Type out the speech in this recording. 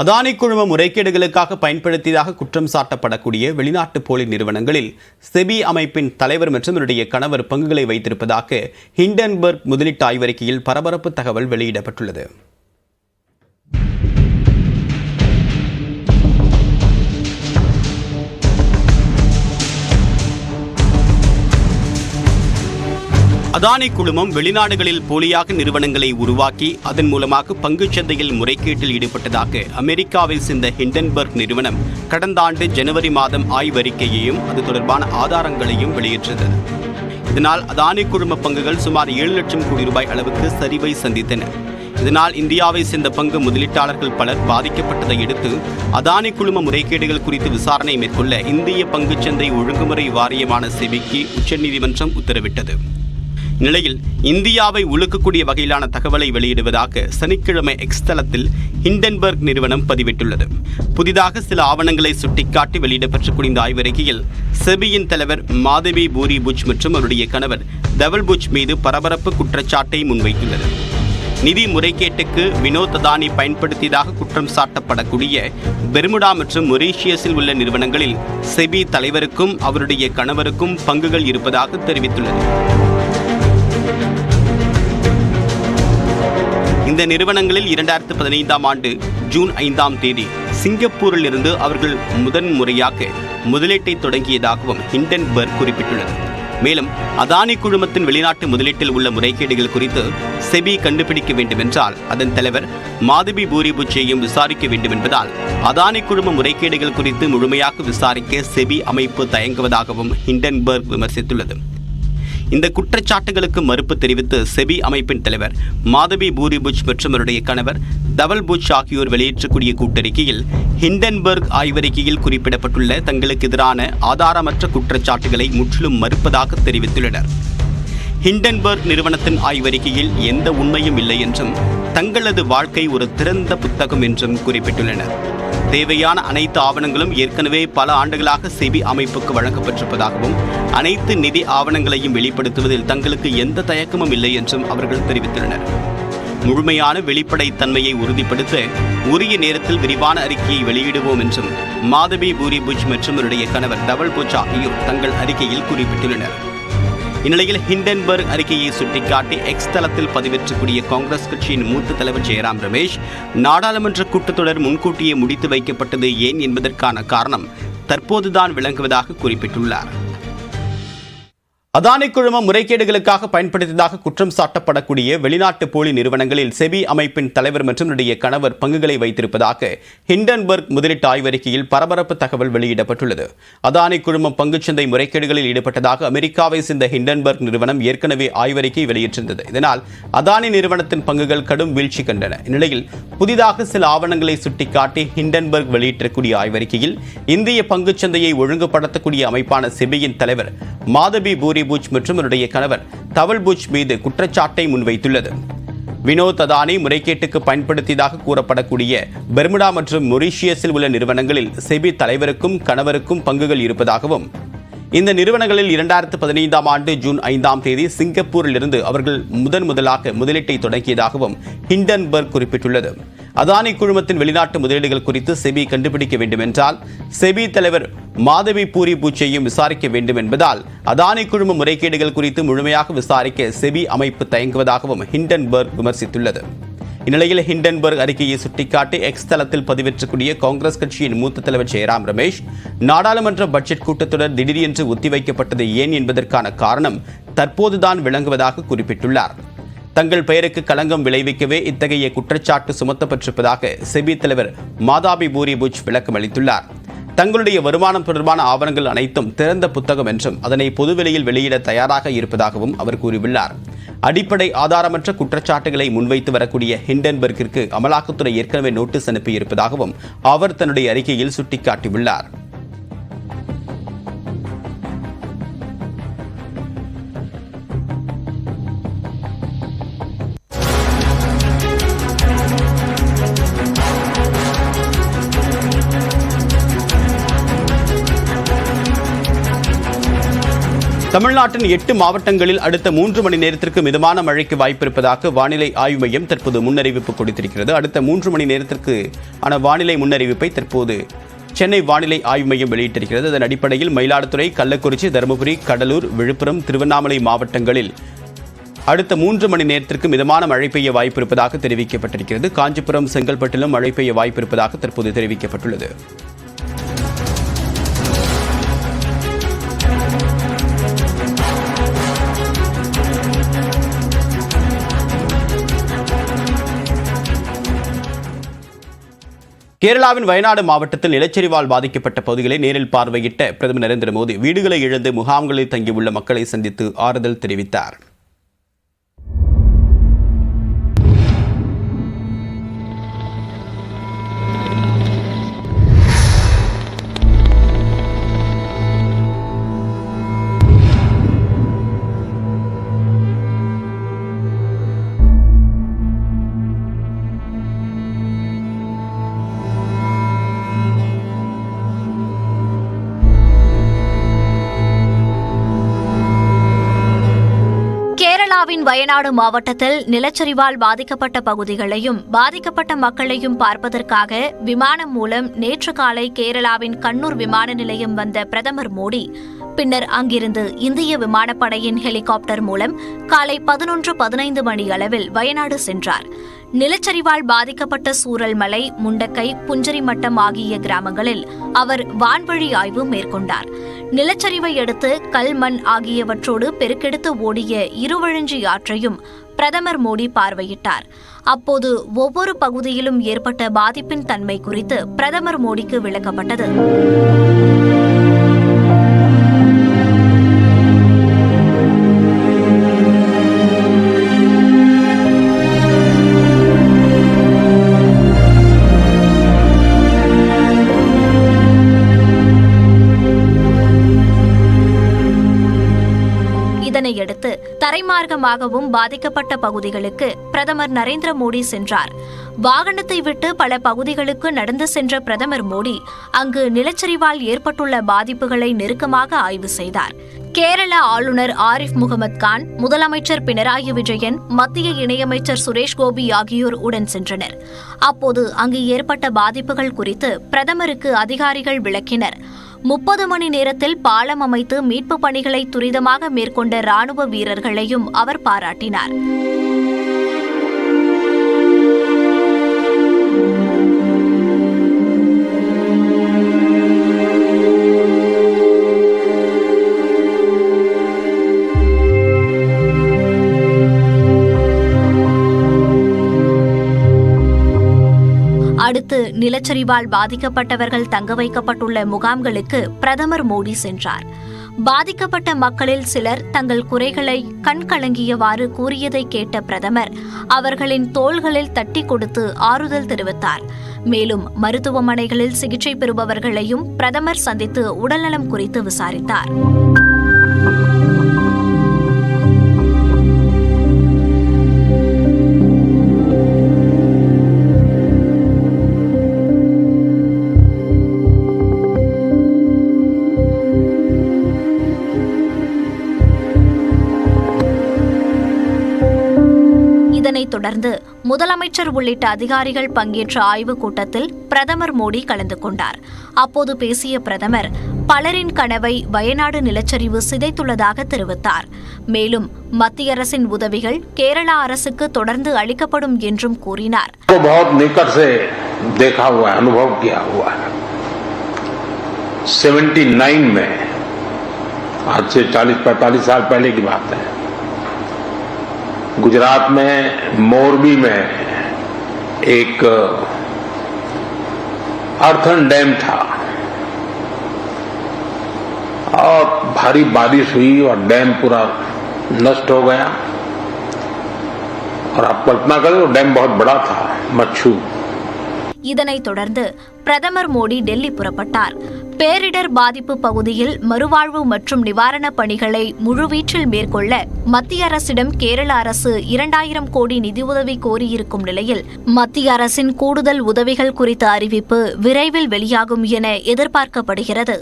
அதானி குழும முறைகேடுகளுக்காக பயன்படுத்தியதாக குற்றம் சாட்டப்படக்கூடிய வெளிநாட்டு போலி நிறுவனங்களில் செபி அமைப்பின் தலைவர் மற்றும் அவருடைய கணவர் பங்குகளை வைத்திருப்பதாக ஹிண்டன்பர்க் முதலீட்டு ஆய்வறிக்கையில் பரபரப்பு தகவல் வெளியிடப்பட்டுள்ளது. அதானி குழுமம் வெளிநாடுகளில் போலியாக நிறுவனங்களை உருவாக்கி அதன் மூலமாக பங்குச்சந்தையில் முறைகேட்டில் ஈடுபட்டதாக அமெரிக்காவை சேர்ந்த ஹிண்டன்பர்க் நிறுவனம் கடந்த ஆண்டு ஜனவரி மாதம் ஆய்வறிக்கையையும் அது தொடர்பான ஆதாரங்களையும் வெளியிட்டது. இதனால் அதானி குழும பங்குகள் சுமார் 7 லட்சம் கோடி ரூபாய் அளவுக்கு சரிவை சந்தித்தன. இதனால் இந்தியாவை சேர்ந்த பங்கு முதலீட்டாளர்கள் பலர் பாதிக்கப்பட்டதை அடுத்து அதானி குழும முறைகேடுகள் குறித்து விசாரணை மேற்கொள்ள இந்திய பங்குச்சந்தை ஒழுங்குமுறை வாரியமான செபிக்கு உச்சநீதிமன்றம் உத்தரவிட்டது. இந்நிலையில் இந்தியாவை உலுக்கக்கூடிய வகையிலான தகவலை வெளியிடுவதாக சனிக்கிழமை எக்ஸ் தளத்தில் ஹிண்டன்பர்க் நிறுவனம் பதிவிட்டுள்ளது. புதிதாக சில ஆவணங்களை சுட்டிக்காட்டி வெளியிடப்பட்ட இந்த ஆய்வறிக்கையில் செபியின் தலைவர் மாதவி பூரி புஜ் மற்றும் அவருடைய கணவர் தவல் புஜ் மீது பரபரப்பு குற்றச்சாட்டை முன்வைத்துள்ளது. நிதி முறைகேட்டுக்கு வினோத் அதானி பயன்படுத்தியதாக குற்றம் சாட்டப்படக்கூடிய பெர்முடா மற்றும் மொரீஷியஸில் உள்ள நிறுவனங்களில் செபி தலைவருக்கும் அவருடைய கணவருக்கும் பங்குகள் இருப்பதாக தெரிவித்துள்ளது. இந்த நிறுவனங்களில் 2015ஆம் ஆண்டு ஜூன் 5ஆம் தேதி சிங்கப்பூரில் இருந்து அவர்கள் முதன்முறையாக முதலீட்டை தொடங்கியதாகவும் ஹிண்டன்பர்க் குறிப்பிட்டுள்ளது. மேலும் அதானி குழுமத்தின் வெளிநாட்டு முதலீட்டில் உள்ள முறைகேடுகள் குறித்து செபி கண்டுபிடிக்க வேண்டுமென்றால் அதன் தலைவர் மாதவி பூரி புஜ்ஜையும் விசாரிக்க வேண்டும் என்பதால் அதானி குழும முறைகேடுகள் குறித்து முழுமையாக விசாரிக்க செபி அமைப்பு தயங்குவதாகவும் ஹிண்டன்பர்க் விமர்சித்துள்ளது. இந்த குற்றச்சாட்டுகளுக்கு மறுப்பு தெரிவித்து செபி அமைப்பின் தலைவர் மாதவி பூரி புஜ் மற்றும் அவருடைய கணவர் தவல் புஜ் ஆகியோர் வெளியிடக்கூடிய கூட்டறிக்கையில் ஹிண்டன்பர்க் ஆய்வறிக்கையில் குறிப்பிடப்பட்டுள்ள தங்களுக்கு எதிரான ஆதாரமற்ற குற்றச்சாட்டுகளை முற்றிலும் மறுப்பதாக தெரிவித்துள்ளனர். ஹிண்டன்பர்க் நிறுவனத்தின் ஆய்வறிக்கையில் எந்த உண்மையும் இல்லை என்றும் தங்களது வாழ்க்கை ஒரு திறந்த புத்தகம் என்றும் குறிப்பிட்டுள்ளனர். தேவையான அனைத்து ஆவணங்களும் ஏற்கனவே பல ஆண்டுகளாக செபி அமைப்புக்கு வழங்கப்பட்டிருப்பதாகவும் அனைத்து நிதி ஆவணங்களையும் வெளிப்படுத்துவதில் தங்களுக்கு எந்த தயக்கமும் இல்லை என்றும் அவர்கள் தெரிவித்துள்ளனர். முழுமையான வெளிப்படைத்தன்மையை உறுதிப்படுத்த உரிய நேரத்தில் விரிவான அறிக்கையை வெளியிடுவோம் என்றும் மாதவி பூரி புஜ் மற்றும் அவருடைய கணவர் தவல் புஜ் ஆகியோர் தங்கள் அறிக்கையில் குறிப்பிட்டுள்ளனர். இந்நிலையில் ஹிண்டன்பர்க் அறிக்கையை சுட்டிக்காட்டி எக்ஸ் தளத்தில் பதிவேற்றக்கூடிய காங்கிரஸ் கட்சியின் மூத்த தலைவர் ஜெயராம் ரமேஷ் நாடாளுமன்ற கூட்டத்தொடர் முன்கூட்டியே முடித்து வைக்கப்பட்டது ஏன் என்பதற்கான காரணம் தற்போதுதான் விளங்குவதாக குறிப்பிட்டுள்ளார். அதானி குழுமம் முறைகேடுகளுக்காக பயன்படுத்தியதாக குற்றம் சாட்டப்படக்கூடிய வெளிநாட்டு போலி நிறுவனங்களில் செபி அமைப்பின் தலைவர் மற்றும் அவருடைய கணவர் பங்குகளை வைத்திருப்பதாக ஹிண்டன்பர்க் முதலீட்டு ஆய்வறிக்கையில் பரபரப்பு தகவல் வெளியிடப்பட்டுள்ளது. அதானி குழுமம் பங்குச்சந்தை முறைகேடுகளில் ஈடுபட்டதாக அமெரிக்காவை சேர்ந்த ஹிண்டன்பர்க் நிறுவனம் ஏற்கனவே ஆய்வறிக்கை வெளியிட்டிருந்தது. இதனால் அதானி நிறுவனத்தின் பங்குகள் கடும் வீழ்ச்சி கண்டன. இந்நிலையில் புதிதாக சில ஆவணங்களை சுட்டிக்காட்டி ஹிண்டன்பர்க் வெளியிட்டிருக்கூடிய ஆய்வறிக்கையில் இந்திய பங்குச்சந்தையை ஒழுங்குபடுத்தக்கூடிய அமைப்பான செபியின் தலைவர் மாதவி பூரி புஜ் மற்றும் அவருடைய கணவர் தவல் புஜ் மீது குற்றச்சாட்டை முன்வைத்துள்ளது. வினோத் அதானி முறைகேட்டுக்கு பயன்படுத்தியதாக கூறப்படக்கூடிய பெர்முடா மற்றும் மொரீஷியஸில் உள்ள நிறுவனங்களில் செபி தலைவருக்கும் கணவருக்கும் பங்குகள் இருப்பதாகவும் இந்த நிறுவனங்களில் 2015ஆம் ஆண்டு ஜூன் 5ஆம் தேதி சிங்கப்பூரில் இருந்து அவர்கள் முதலாக முதலீட்டை தொடங்கியதாகவும் ஹிண்டன்பர்க் குறிப்பிட்டுள்ளது. அதானி குழுமத்தின் வெளிநாட்டு முதலீடுகள் குறித்து செபி கண்டுபிடிக்க வேண்டும் என்றால் செபி தலைவர் மாதவி பூரி புஜ்ஜையும் விசாரிக்க வேண்டும் என்பதால் அதானி குழும முறைகேடுகள் குறித்து முழுமையாக விசாரிக்க செபி அமைப்பு தயங்குவதாகவும் ஹிண்டன்பர்க் விமர்சித்துள்ளது. இந்நிலையில் ஹிண்டன்பர்க் அறிக்கையை சுட்டிக்காட்டி எக்ஸ் தளத்தில் பதிவேற்றக்கூடிய காங்கிரஸ் கட்சியின் மூத்த தலைவர் ஜெயராம் ரமேஷ் நாடாளுமன்ற பட்ஜெட் கூட்டத்தொடர் திடீரென்று ஒத்திவைக்கப்பட்டது ஏன் என்பதற்கான காரணம் தற்போதுதான் விளங்குவதாக குறிப்பிட்டுள்ளார். தங்கள் பெயருக்கு களங்கம் விளைவிக்கவே இத்தகைய குற்றச்சாட்டு சுமத்தப்பட்டிருப்பதாக செபி தலைவர் மாதவி பூரி புஜ் விளக்கம் அளித்துள்ளார். தங்களுடைய வருமானம் தொடர்பான ஆவணங்கள் அனைத்தும் திறந்த புத்தகம் என்றும் அதனை பொதுவெளியில் வெளியிட தயாராக இருப்பதாகவும் அவர் கூறியுள்ளார். அடிப்படை ஆதாரமற்ற குற்றச்சாட்டுகளை முன்வைத்து வரக்கூடிய ஹிண்டன்பர்க்கிற்கு அமலாக்கத்துறை ஏற்கனவே நோட்டீஸ் அனுப்பியிருப்பதாகவும் அவர் தன்னுடைய அறிக்கையில் சுட்டிக்காட்டியுள்ளார். தமிழ்நாட்டின் 8 மாவட்டங்களில் அடுத்த 3 மணி நேரத்திற்கு மிதமான மழைக்கு வாய்ப்பிருப்பதாக வானிலை ஆய்வு மையம் தற்போது முன்னறிவிப்பு கொடுத்திருக்கிறது. அடுத்த 3 மணி நேரத்திற்கு ஆன வானிலை முன்னறிவிப்பை தற்போது சென்னை வானிலை ஆய்வு மையம் வெளியிட்டிருக்கிறது. அதன் அடிப்படையில் மயிலாடுதுறை, கள்ளக்குறிச்சி, தருமபுரி, கடலூர், விழுப்புரம், திருவண்ணாமலை மாவட்டங்களில் அடுத்த 3 மணி நேரத்திற்கு மிதமான மழை பெய்ய வாய்ப்பிருப்பதாக தெரிவிக்கப்பட்டிருக்கிறது. காஞ்சிபுரம், செங்கல்பட்டிலும் மழை பெய்ய வாய்ப்பிருப்பதாக தற்போது தெரிவிக்கப்பட்டுள்ளது. கேரளாவின் வயநாடு மாவட்டத்தில் நிலச்சரிவால் பாதிக்கப்பட்ட பகுதிகளை நேரில் பார்வையிட்ட பிரதமர் நரேந்திர மோடி வீடுகளை இழந்து முகாம்களில் தங்கியுள்ள மக்களை சந்தித்து ஆறுதல் தெரிவித்தார். கேரளாவின் வயநாடு மாவட்டத்தில் நிலச்சரிவால் பாதிக்கப்பட்ட பகுதிகளையும் பாதிக்கப்பட்ட மக்களையும் பார்ப்பதற்காக விமானம் மூலம் நேற்று காலை கேரளாவின் கண்ணூர் விமான நிலையம் வந்த பிரதமர் மோடி பின்னர் அங்கிருந்து இந்திய விமானப்படையின் ஹெலிகாப்டர் மூலம் காலை 11:15 மணி அளவில் வயநாடு சென்றார். நிலச்சரிவால் பாதிக்கப்பட்ட சூரல்மலை, முண்டக்கை, புஞ்சரிமட்டம் ஆகிய கிராமங்களில் அவர் வான்வழி ஆய்வு மேற்கொண்டார். நிலச்சரிவை அடுத்து கல், மண் ஆகியவற்றோடு பெருக்கெடுத்து ஓடிய இருவழஞ்சி ஆற்றையும் பிரதமர் மோடி பார்வையிட்டார். அப்போது ஒவ்வொரு பகுதியிலும் ஏற்பட்ட பாதிப்பின் தன்மை குறித்து பிரதமர் மோடிக்கு விளக்கப்பட்டது. இதனையடுத்து தரைமார்க்கமாகவும் பாதிக்கப்பட்ட பகுதிகளுக்கு பிரதமர் நரேந்திர மோடி சென்றார். வாகனத்தை விட்டு பல பகுதிகளுக்கு நடந்து சென்ற பிரதமர் மோடி அங்கு நிலச்சரிவால் ஏற்பட்டுள்ள பாதிப்புகளை நெருக்கமாக ஆய்வு செய்தார். கேரள ஆளுநர் ஆரிஃப் முகமது கான், முதலமைச்சர் பினராயி விஜயன், மத்திய இணையமைச்சர் சுரேஷ் கோபி ஆகியோர் உடன் சென்றனர். அப்போது அங்கு ஏற்பட்ட பாதிப்புகள் குறித்து பிரதமருக்கு அதிகாரிகள் விளக்கினர். 30 மணி நேரத்தில் பாலம் அமைத்து மீட்பு பணிகளை துரிதமாக மேற்கொண்ட ராணுவ வீரர்களையும் அவர் பாராட்டினார். அடுத்து நிலச்சரிவால் பாதிக்கப்பட்டவர்கள் தங்க வைக்கப்பட்டுள்ள முகாம்களுக்கு பிரதமர் மோடி சென்றார். பாதிக்கப்பட்ட மக்களில் சிலர் தங்கள் குறைகளை கண்கலங்கியவாறு கூறியதை கேட்ட பிரதமர் அவர்களின் தோள்களில் தட்டி கொடுத்து ஆறுதல் தெரிவித்தார். மேலும் மருத்துவமனைகளில் சிகிச்சை பெறுபவர்களையும் பிரதமர் சந்தித்து உடல்நலம் குறித்து விசாரித்தார். இதனைத் தொடர்ந்து முதலமைச்சர் உள்ளிட்ட அதிகாரிகள் பங்கேற்ற ஆய்வுக் கூட்டத்தில் பிரதமர் மோடி கலந்து கொண்டார். அப்போது பேசிய பிரதமர் பலரின் கனவை வயநாடு நிலச்சரிவு சிதைத்துள்ளதாக தெரிவித்தார். மேலும் மத்திய அரசின் உதவிகள் கேரளா அரசுக்கு தொடர்ந்து அளிக்கப்படும் என்றும் கூறினார். 79 में आज से 40-45 साल पहले की बात है, गुजरात में मोरबी में एक अर्थन डैम था और भारी बारिश हुई और डैम पूरा नष्ट हो गया। और आप कल्पना करें, वो डैम बहुत बड़ा था, मच्छू। இதனைத் தொடர்ந்து பிரதமர் மோடி டெல்லி புறப்பட்டார். பேரிடர் பாதிப்பு பகுதியில் மறுவாழ்வு மற்றும் நிவாரணப் பணிகளை முழுவீச்சில் மேற்கொள்ள மத்திய அரசிடம் கேரள அரசு 2000 கோடி நிதியுதவி கோரியிருக்கும் நிலையில் மத்திய அரசின் கூடுதல் உதவிகள் குறித்த அறிவிப்பு விரைவில் வெளியாகும் என எதிர்பார்க்கப்படுகிறது.